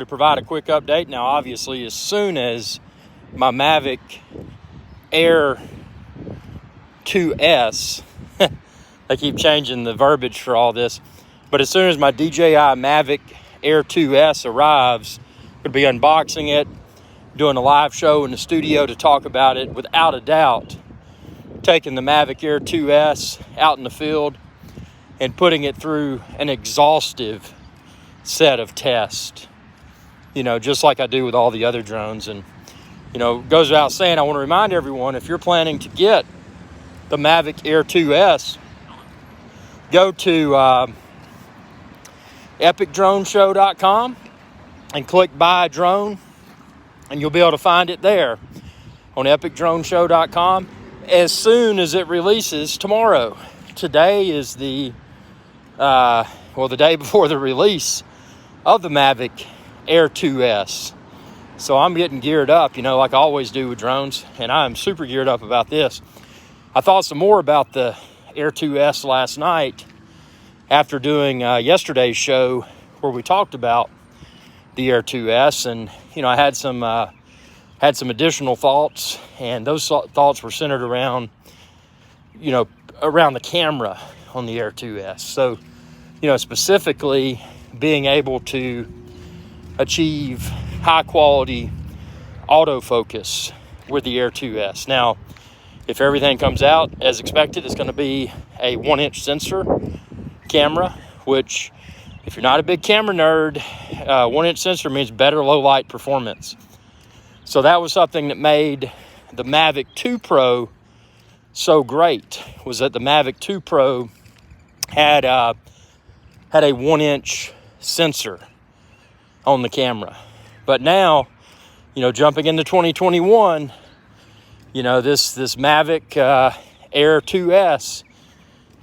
To provide a quick update. Now, obviously, as soon as my Mavic Air 2S, they keep changing the verbiage for all this, but as soon as my DJI Mavic Air 2S arrives, I'm going to be unboxing it, doing a live show in the studio to talk about it. Without a doubt, taking the Mavic Air 2S out in the field and putting it through an exhaustive set of tests. Just like I do with all the other drones. And, it goes without saying, I want to remind everyone, if you're planning to get the Mavic Air 2S, go to epicdroneshow.com and click Buy a Drone, and you'll be able to find it there on epicdroneshow.com as soon as it releases tomorrow. Today is the day before the release of the Mavic Air 2S. So I'm getting geared up, like I always do with drones, and I'm super geared up about this. I thought some more about the Air 2S last night after doing yesterday's show where we talked about the Air 2S, and I had some additional thoughts, and those thoughts were centered around the camera on the Air 2S. So specifically being able to achieve high quality autofocus with the Air 2S. Now, if everything comes out as expected, it's going to be a 1-inch sensor camera, which, if you're not a big camera nerd, 1-inch sensor means better low light performance. So that was something that made the Mavic 2 Pro so great, was that the Mavic 2 Pro had a 1-inch sensor on the camera. But now, jumping into 2021, this Mavic Air 2S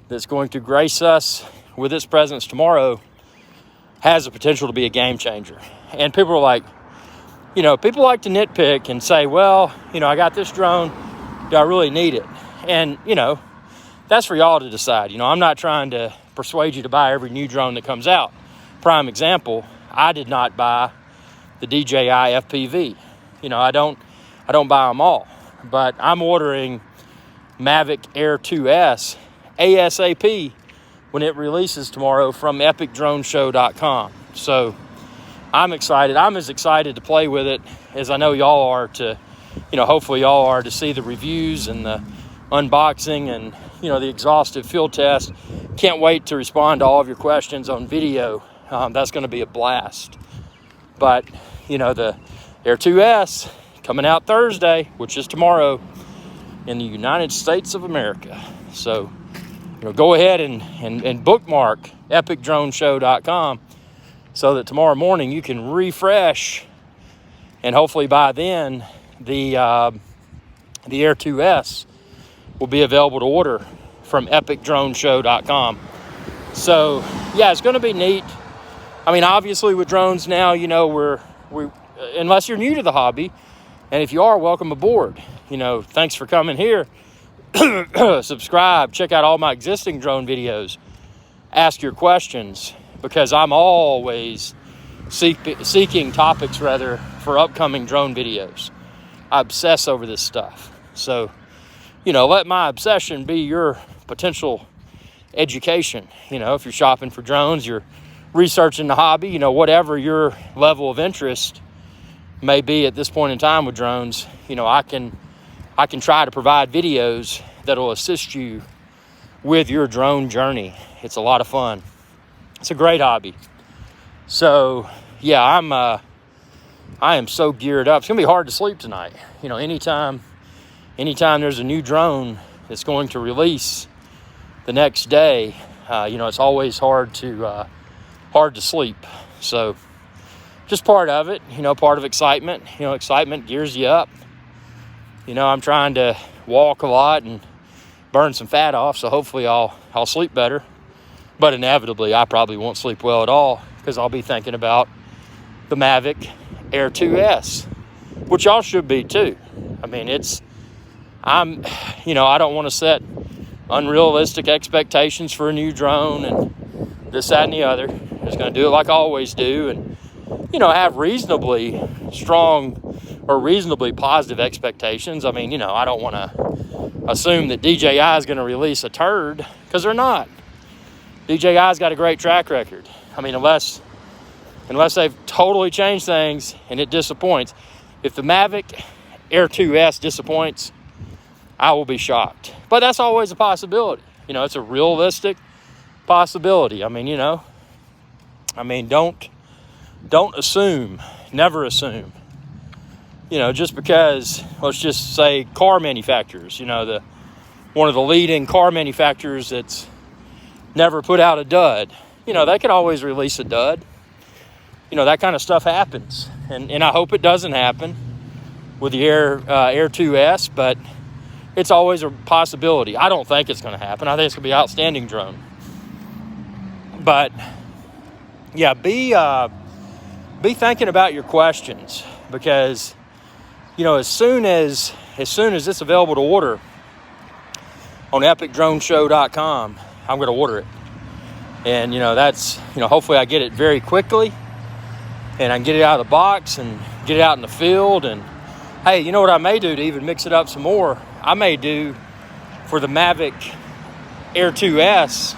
that's going to grace us with its presence tomorrow has the potential to be a game changer. And people are like, people like to nitpick and say, well, I got this drone, do I really need it? And, that's for y'all to decide. I'm not trying to persuade you to buy every new drone that comes out. Prime example, I did not buy the DJI FPV. I don't buy them all, but I'm ordering Mavic Air 2S ASAP when it releases tomorrow from epicdroneshow.com. So I'm excited. I'm as excited to play with it as I know y'all are to, hopefully y'all are to see the reviews and the unboxing and, the exhaustive field test. Can't wait to respond to all of your questions on video. That's going to be a blast. But, the Air 2S coming out Thursday, which is tomorrow, in the United States of America. So, go ahead and bookmark epicdroneshow.com so that tomorrow morning you can refresh, and hopefully by then the Air 2S will be available to order from epicdroneshow.com. So, yeah, it's going to be neat. I mean, obviously with drones now, we unless you're new to the hobby, and if you are, welcome aboard. Thanks for coming here. Subscribe, check out all my existing drone videos, ask your questions, because I'm always seeking topics for upcoming drone videos. I obsess over this stuff. So, let my obsession be your potential education. If you're shopping for drones, you're researching the hobby, whatever your level of interest may be at this point in time with drones, I can try to provide videos that'll assist you with your drone journey. It's a lot of fun. It's a great hobby. So, yeah, I am so geared up. It's going to be hard to sleep tonight. Anytime there's a new drone that's going to release the next day, it's always hard to sleep. So just part of it, part of excitement. Excitement gears you up. I'm trying to walk a lot and burn some fat off, so hopefully I'll sleep better. But inevitably, I probably won't sleep well at all because I'll be thinking about the Mavic Air 2S, which y'all should be too. I mean, I don't want to set unrealistic expectations for a new drone and this, that, and the other. I'm just going to do it like I always do and have reasonably strong or reasonably positive expectations. I mean, I don't want to assume that DJI is going to release a turd, because they're not. DJI's got a great track record. I mean, unless they've totally changed things and it disappoints. If the Mavic Air 2S disappoints, I will be shocked. But that's always a possibility. It's a realistic possibility. I mean, don't assume, never assume. Just because, let's just say car manufacturers, one of the leading car manufacturers that's never put out a dud, they could always release a dud. That kind of stuff happens. And I hope it doesn't happen with the Air 2S, but it's always a possibility. I don't think it's going to happen. I think it's going to be an outstanding drone. But yeah, be thinking about your questions, because as soon as it's available to order on epicdroneshow.com, I'm going to order it. And that's hopefully I get it very quickly, and I can get it out of the box and get it out in the field. And hey, what I may do to even mix it up some more, I may do for the Mavic Air 2S,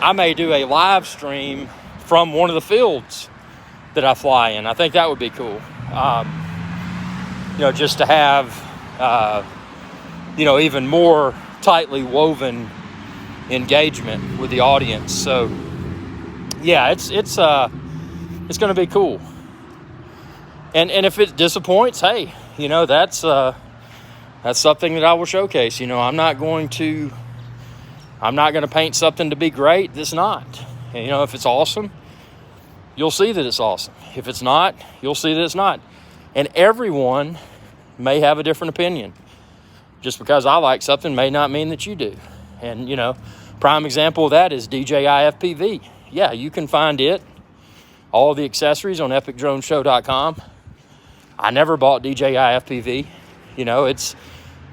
I may do a live stream from one of the fields that I fly in. I think that would be cool. Just to have, even more tightly woven engagement with the audience. So yeah, it's going to be cool. And if it disappoints, hey, that's something that I will showcase. I'm not going to paint something to be great that's not. And, if it's awesome, you'll see that it's awesome. If it's not, you'll see that it's not. And everyone may have a different opinion. Just because I like something may not mean that you do. And, prime example of that is DJI FPV. Yeah, you can find it, all the accessories, on epicdroneshow.com. I never bought DJI FPV. It's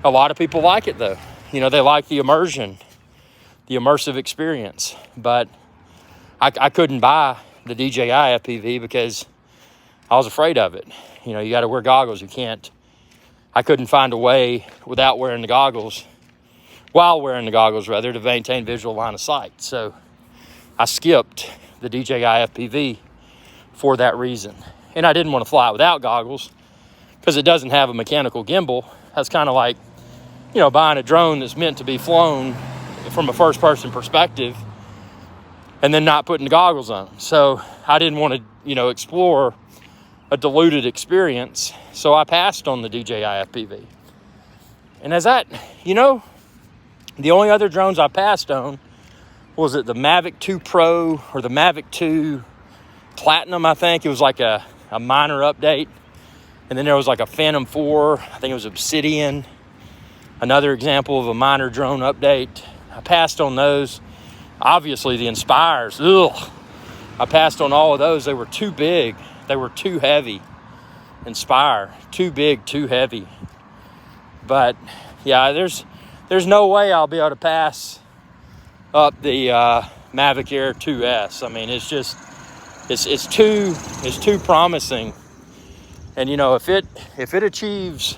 a lot of people like it though. They like the immersion, the immersive experience. But I couldn't buy the DJI FPV because I was afraid of it. You got to wear goggles. I couldn't find a way without wearing the goggles, to maintain visual line of sight. So I skipped the DJI FPV for that reason. And I didn't want to fly without goggles because it doesn't have a mechanical gimbal. That's kind of like, buying a drone that's meant to be flown from a first-person perspective and then not putting the goggles on. So I didn't want to, explore a diluted experience. So I passed on the DJI FPV. And as that, the only other drones I passed on was it the Mavic 2 Pro or the Mavic 2 Platinum, I think. It was like a minor update. And then there was like a Phantom 4. I think it was Obsidian. Another example of a minor drone update. I passed on those. Obviously, the Inspires. I passed on all of those. They were too big. They were too heavy. Inspire. Too big, too heavy. But, yeah, there's no way I'll be able to pass up the Mavic Air 2S. I mean, it's just, it's too promising. And, if it achieves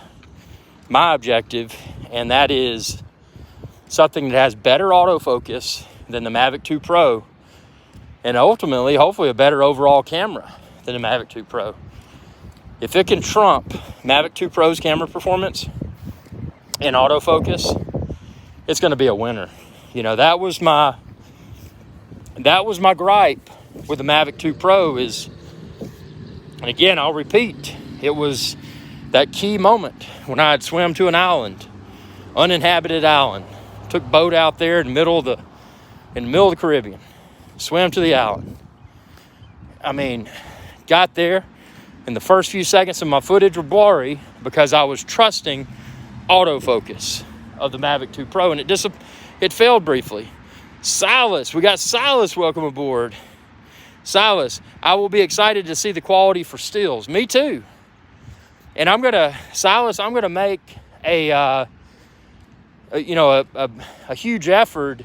my objective, and that is something that has better autofocus than the Mavic 2 Pro, and ultimately, hopefully, a better overall camera than the Mavic 2 Pro. If it can trump Mavic 2 Pro's camera performance and autofocus, it's going to be a winner. That was my gripe with the Mavic 2 Pro is, and again, I'll repeat, it was that key moment when I had swam to an island, uninhabited island, took boat out there in the middle of the Caribbean, swam to the island. I mean, got there, and the first few seconds of my footage were blurry because I was trusting autofocus of the Mavic 2 Pro, and it failed briefly. Silas, we got Silas, welcome aboard. Silas, I will be excited to see the quality for stills. Me too. And I'm gonna make a huge effort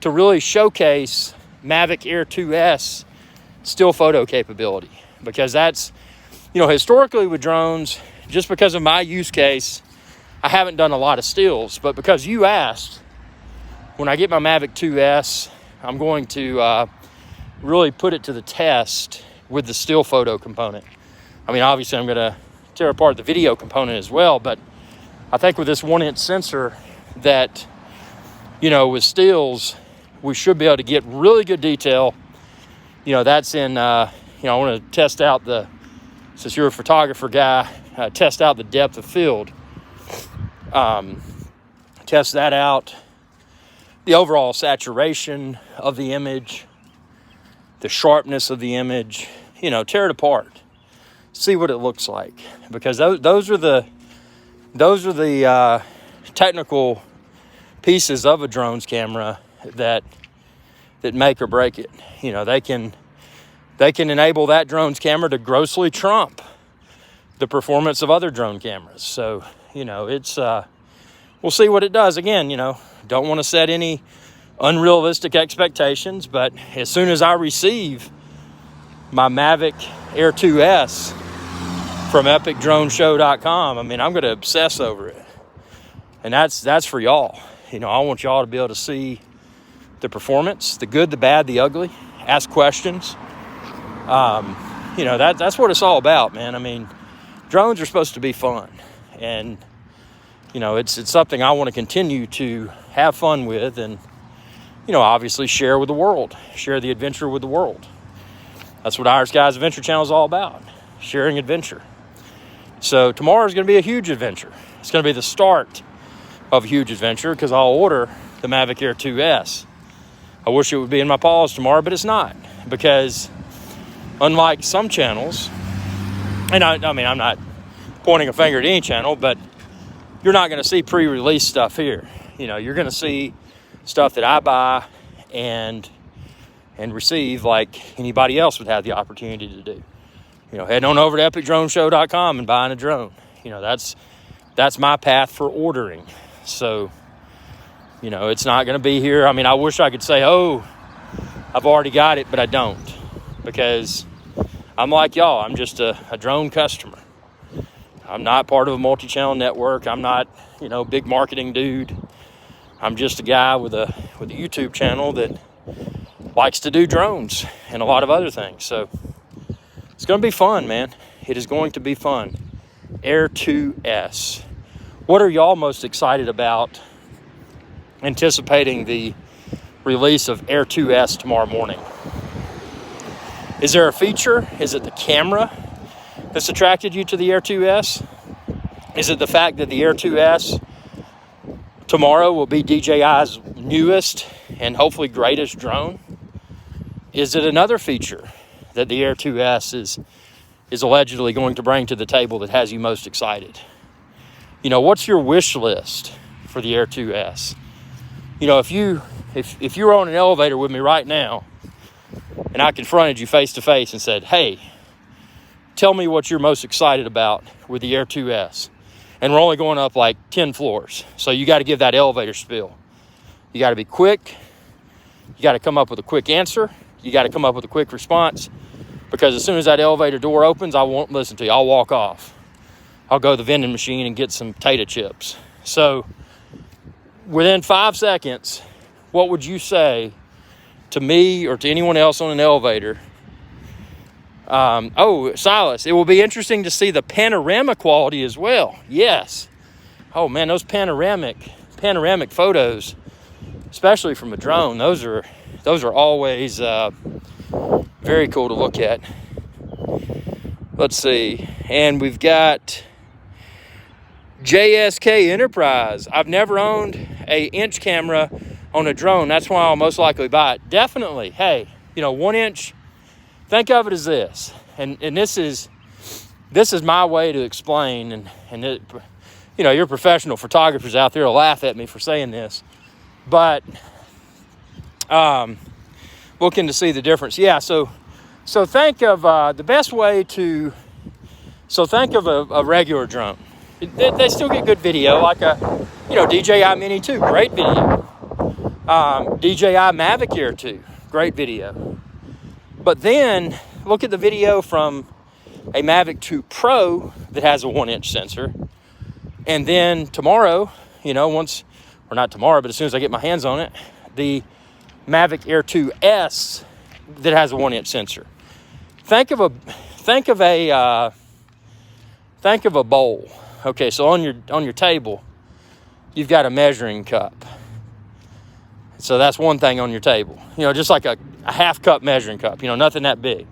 to really showcase Mavic Air 2S still photo capability, because that's, historically with drones, just because of my use case, I haven't done a lot of stills. But because you asked, when I get my Mavic 2S, I'm going to really put it to the test with the still photo component. I mean, obviously I'm going to tear apart the video component as well, but I think with this 1-inch sensor that, with stills, we should be able to get really good detail. That's in, I want to test out since you're a photographer guy, test out the depth of field. Test that out. The overall saturation of the image, the sharpness of the image, tear it apart. See what it looks like, because those are the technical pieces of a drone's camera that make or break it. They can enable that drone's camera to grossly trump the performance of other drone cameras. So it's we'll see what it does. Again, don't want to set any unrealistic expectations, but as soon as I receive my Mavic Air 2S from epicdroneshow.com, I'm going to obsess over it. And that's for y'all. I want y'all to be able to see the performance, the good, the bad, the ugly, ask questions. That's what it's all about, man. Drones are supposed to be fun, and it's something I want to continue to have fun with, and obviously share with the world, share the adventure with the world. That's what Irish Guys Adventure Channel is all about, sharing adventure. So tomorrow is going to be a huge adventure. It's going to be the start of a huge adventure, because I'll order the Mavic Air 2S. I wish it would be in my paws tomorrow, but it's not, because unlike some channels, and I'm not pointing a finger at any channel, but you're not going to see pre-release stuff here. You're going to see stuff that I buy and receive like anybody else would have the opportunity to do. Heading on over to epicdroneshow.com and buying a drone. That's my path for ordering. So, it's not going to be here. I wish I could say, oh, I've already got it, but I don't, because I'm like y'all. I'm just a drone customer. I'm not part of a multi-channel network. I'm not, big marketing dude. I'm just a guy with a YouTube channel that likes to do drones and a lot of other things. So it's going to be fun, man. It is going to be fun. Air 2S. What are y'all most excited about anticipating the release of Air 2S tomorrow morning? Is there a feature? Is it the camera that's attracted you to the Air 2S? Is it the fact that the Air 2S tomorrow will be DJI's newest and hopefully greatest drone? Is it another feature that the Air 2S is allegedly going to bring to the table that has you most excited? What's your wish list for the Air 2S? If you were on an elevator with me right now and I confronted you face to face and said, hey, tell me what you're most excited about with the Air 2S. And we're only going up like 10 floors. So you got to give that elevator spiel. You got to be quick. You got to come up with a quick answer. You got to come up with a quick response. Because as soon as that elevator door opens, I won't listen to you. I'll walk off. I'll go to the vending machine and get some potato chips. So within 5 seconds, what would you say to me or to anyone else on an elevator? Silas, it will be interesting to see the panorama quality as well. Yes. Oh man, those panoramic photos, especially from a drone, those are always very cool to look at. Let's see. And we've got JSK Enterprise. I've never owned a inch camera on a drone. That's why I'll most likely buy it. Definitely. Hey, 1 inch. Think of it as this, and this is my way to explain, and it, your professional photographers out there will laugh at me for saying this, but looking to see the difference. Yeah, so think of the best way to. So think of a regular drone. They still get good video, like a DJI Mini 2, great video. DJI Mavic Air 2, great video. But then look at the video from a Mavic 2 Pro that has a 1-inch sensor. And then tomorrow, once, or not tomorrow, but as soon as I get my hands on it, the Mavic Air 2S that has a 1-inch sensor. Think of a bowl. Okay, so on your table, you've got a measuring cup. So that's one thing on your table. Just like a half cup measuring cup, nothing that big.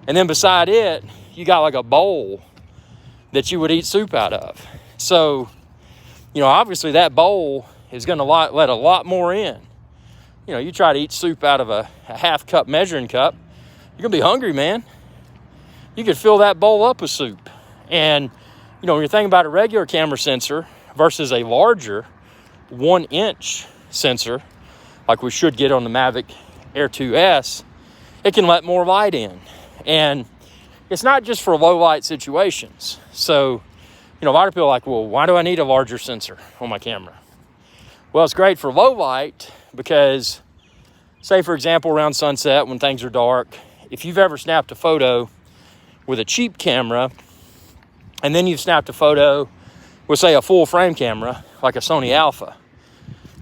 And then beside it, you got like a bowl that you would eat soup out of. So, obviously that bowl is going to let a lot more in. You try to eat soup out of a half cup measuring cup, you're going to be hungry, man. You could fill that bowl up with soup. And, when you're thinking about a regular camera sensor versus a larger 1-inch sensor, like we should get on the Mavic Air 2S, it can let more light in. And it's not just for low light situations. So, a lot of people are like, well, why do I need a larger sensor on my camera? Well, it's great for low light because, say, for example, around sunset when things are dark, if you've ever snapped a photo with a cheap camera and then you've snapped a photo with, say, a full frame camera, like a Sony Alpha,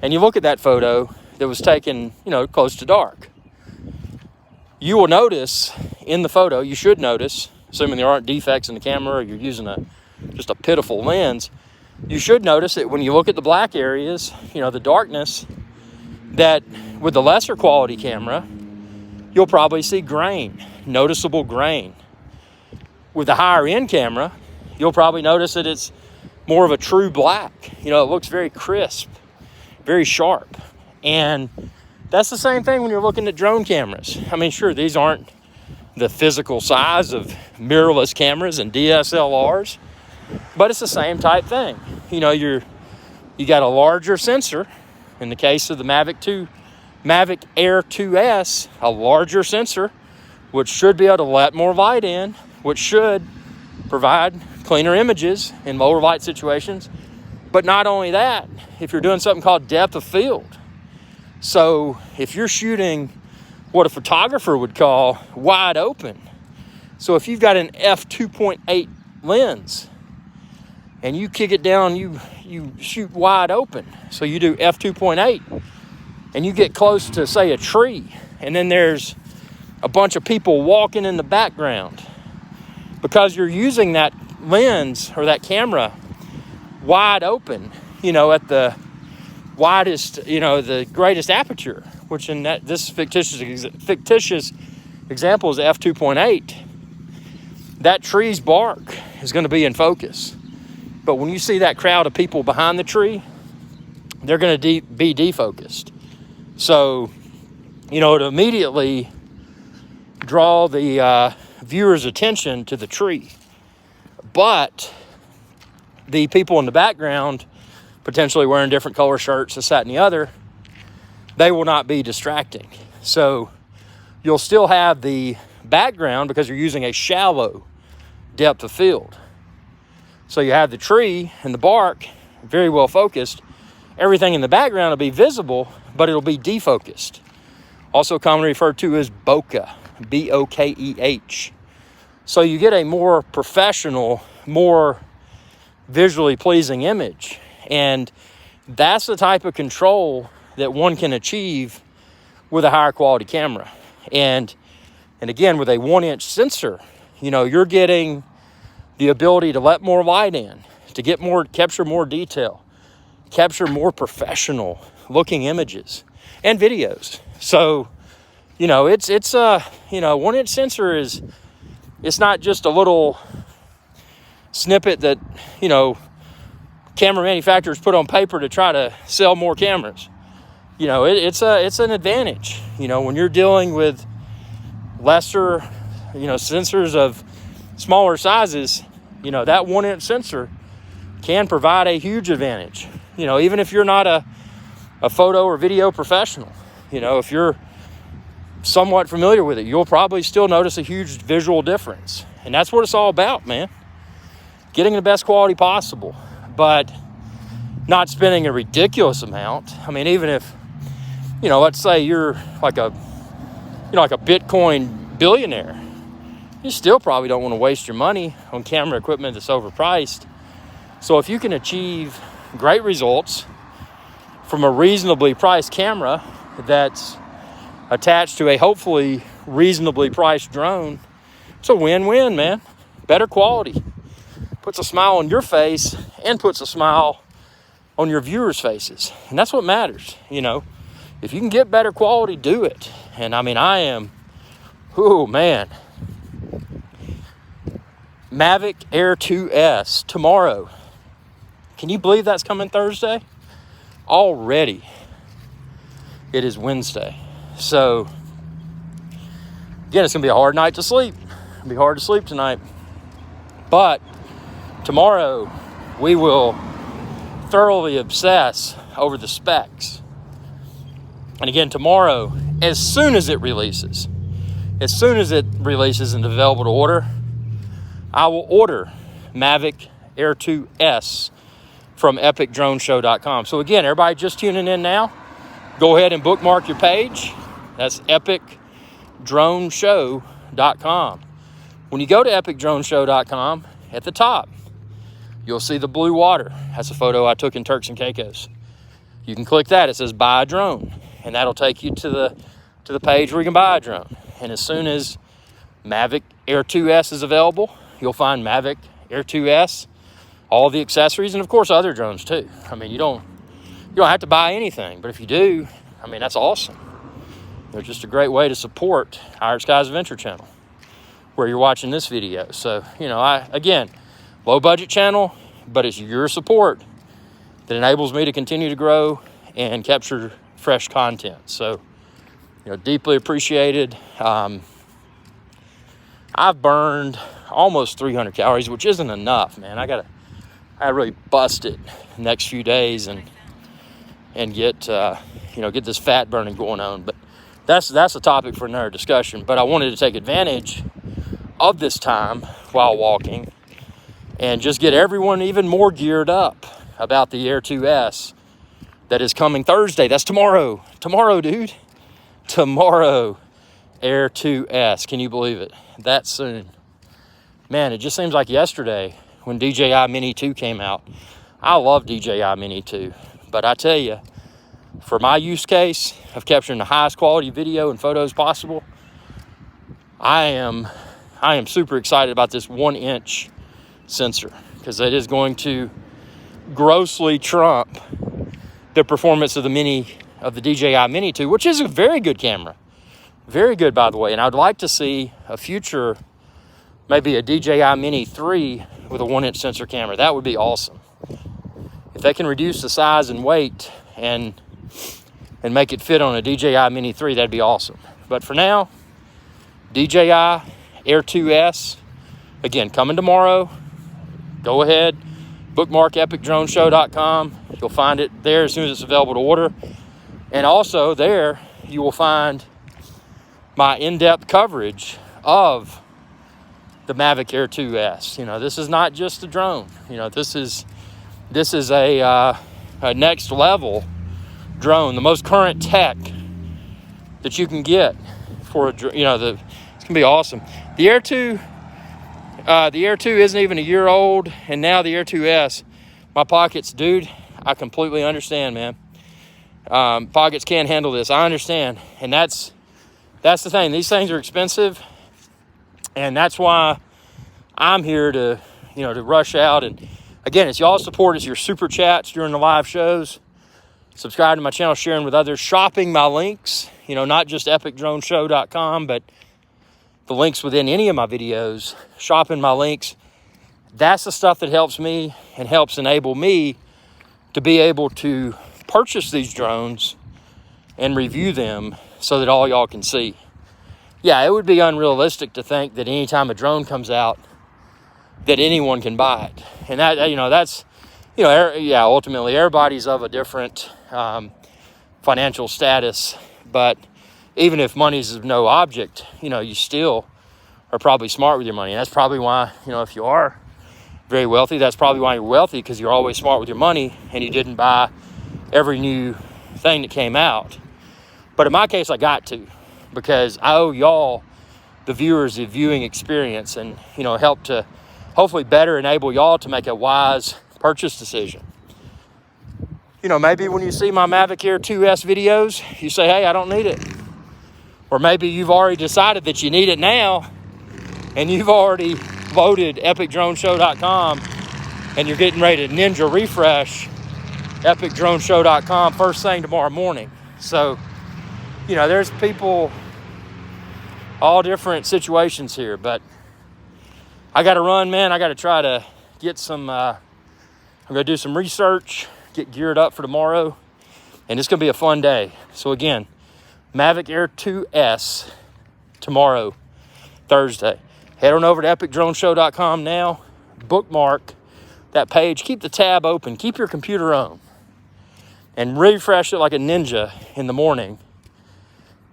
and you look at that photo that was taken, close to dark, you will notice in the photo, you should notice, assuming there aren't defects in the camera or you're using just a pitiful lens, you should notice that when you look at the black areas, the darkness, that with the lesser quality camera, you'll probably see grain, noticeable grain. With the higher end camera, you'll probably notice that it's more of a true black. It looks very crisp, very sharp. And that's the same thing when you're looking at drone cameras. I mean, sure, these aren't the physical size of mirrorless cameras and DSLRs, but it's the same type thing. You got a larger sensor. In the case of the Mavic Air 2S, a larger sensor, which should be able to let more light in, which should provide cleaner images in lower light situations. But not only that, if you're doing something called depth of field. So if you're shooting what a photographer would call wide open, so if you've got an f2.8 lens and you kick it down, you shoot wide open, so you do f2.8 and you get close to, say, a tree, and then there's a bunch of people walking in the background, because you're using that lens or that camera wide open, at the widest, the greatest aperture, which in this fictitious example is f2.8, that tree's bark is going to be in focus. But when you see that crowd of people behind the tree, they're going to be defocused. So, to immediately draw the viewer's attention to the tree. But the people in the background, potentially wearing different color shirts, this, that, and the other, they will not be distracting. So you'll still have the background because you're using a shallow depth of field. So you have the tree and the bark very well focused. Everything in the background will be visible, but it'll be defocused. Also commonly referred to as bokeh, B-O-K-E-H. So you get a more professional, more visually pleasing image. And that's the type of control that one can achieve with a higher quality camera. And again, with a 1-inch sensor, you're getting the ability to let more light in, to capture more detail, capture more professional looking images and videos. So, it's 1-inch sensor it's not just a little snippet that, camera manufacturers put on paper to try to sell more cameras. It's an advantage, when you're dealing with lesser, sensors of smaller sizes, that 1-inch sensor can provide a huge advantage. Even if you're not a photo or video professional, if you're somewhat familiar with it, you'll probably still notice a huge visual difference. And that's what it's all about, man. Getting the best quality possible, but not spending a ridiculous amount. I mean, even if, let's say you're like a Bitcoin billionaire, you still probably don't want to waste your money on camera equipment that's overpriced. So if you can achieve great results from a reasonably priced camera that's attached to a hopefully reasonably priced drone, it's a win-win, man. Better quality. Puts a smile on your face and puts a smile on your viewers' faces. And that's what matters, you know. If you can get better quality, do it. And I mean, I am, oh man. Mavic Air 2S tomorrow. Can you believe that's coming Thursday? Already. It is Wednesday. So, again, it's going to be a hard night to sleep. It'll be hard to sleep tonight. But tomorrow, we will thoroughly obsess over the specs. And again, tomorrow, as soon as it releases and available to order, I will order Mavic Air 2S from epicdroneshow.com. So again, everybody just tuning in now, go ahead and bookmark your page. That's epicdroneshow.com. When you go to epicdroneshow.com, at the top, you'll see the blue water. That's a photo I took in Turks and Caicos. You can click that. It says buy a drone, and that'll take you to the page where you can buy a drone. And as soon as Mavic Air 2S is available, you'll find Mavic Air 2S, all the accessories, and of course other drones too. I mean, you don't have to buy anything, but if you do, I mean, that's awesome. They're just a great way to support Higher Skies Adventure channel, where you're watching this video. So, you know, again, low budget channel, but it's your support that enables me to continue to grow and capture fresh content. So, you know, deeply appreciated. I've burned almost 300 calories, which isn't enough, man. I really bust it the next few days and get get this fat burning going on. But that's a topic for another discussion. But I wanted to take advantage of this time while walking and just get everyone even more geared up about the Air 2S that is coming Thursday. That's tomorrow. Tomorrow, dude. Tomorrow, Air 2S. Can you believe it? That soon. Man, it just seems like yesterday when DJI Mini 2 came out. I love DJI Mini 2. But I tell you, for my use case of capturing the highest quality video and photos possible, I am super excited about this 1-inch sensor, because it is going to grossly trump the performance of the DJI Mini 2, which is a very good camera. Very good, by the way. And I'd like to see a future, maybe a DJI Mini 3 with a 1-inch sensor camera. That would be awesome. If they can reduce the size and weight and make it fit on a DJI Mini 3, that'd be awesome. But for now, DJI Air 2S, again, coming tomorrow. Go ahead, bookmark epicdroneshow.com. You'll find it there as soon as it's available to order. And also there, you will find my in-depth coverage of the Mavic Air 2S. You know, this is not just a drone. You know, this is a next level drone, the most current tech that you can get for it's gonna be awesome. The Air 2 isn't even a year old, and now the Air 2S, my pockets, dude, I completely understand, man. Pockets can't handle this. I understand, and that's the thing. These things are expensive, and that's why I'm here to rush out. And again, it's y'all's support. It's your super chats during the live shows. Subscribe to my channel, sharing with others, shopping my links, not just epicdroneshow.com, but the links within any of my videos, shopping my links. That's the stuff that helps me and helps enable me to be able to purchase these drones and review them so that all y'all can see. Yeah, it would be unrealistic to think that anytime a drone comes out that anyone can buy it. And ultimately everybody's of a different financial status, but even if money's no object, you still are probably smart with your money. And that's probably why, if you are very wealthy, that's probably why you're wealthy, because you're always smart with your money and you didn't buy every new thing that came out. But in my case, I got to, because I owe y'all the viewers the viewing experience and, you know, help to hopefully better enable y'all to make a wise purchase decision. You know, maybe when you see my Mavic Air 2S videos, you say, hey, I don't need it. Or maybe you've already decided that you need it now and you've already loaded epicdroneshow.com and you're getting ready to ninja refresh epicdroneshow.com first thing tomorrow morning. So, you know, there's people, all different situations here, but I got to run, man. I got to try to get some, I'm going to do some research, get geared up for tomorrow, and it's going to be a fun day. So again, Mavic Air 2S tomorrow, Thursday. Head on over to epicdroneshow.com now, bookmark that page, keep the tab open, keep your computer on, and refresh it like a ninja in the morning.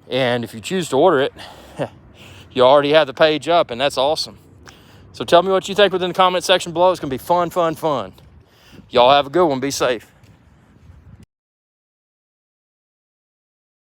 And if you choose to order it, you already have the page up, and that's awesome. So tell me what you think within the comment section below. It's going to be fun, fun, fun. Y'all have a good one. Be safe.